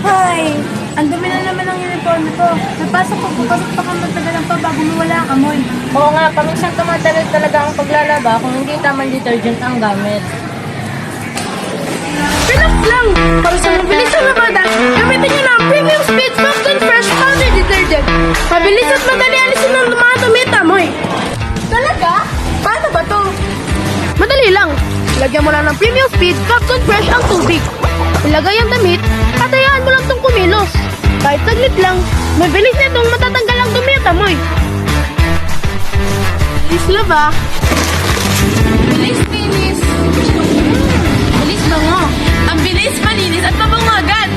Hay! Ang dumi na naman ang uniform ko. Napasok ko papasok pa kang matagalan pa bago mawala ang amoy. Oo nga, paminsan tumatagal talaga ang paglalaba kung hindi tamang detergent ang gamit. Relax lang! Para sa mabilis na labada, gamitin niyo na ang Premium Speed Soft and Fresh Powder Detergent. Mabilis at madali alisin ng mga tumita amoy. Talaga? Paano ba to? Madali lang. Lagyan mo lang ng Premium Speed Soft and Fresh ang tubig. Ilagay ang damit at hayaan mo lang itong kumilos. Kahit saglit lang, mabilis na itong matatanggal ang dumi at amoy. Bilis laba. Bilis linis. Bilis bango. Ang bilis, malinis at mabango agad.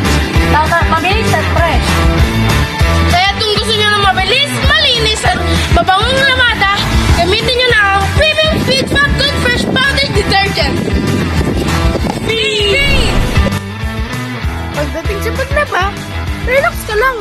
Tama, mabilis at fresh. Kaya kung gusto nyo na mabilis, malinis at mabangong lamada, gamitin nyo na ang Premium Speed Soft and Fresh Powder Detergent. Speed! Pagdating sa paglaba, relax ka lang.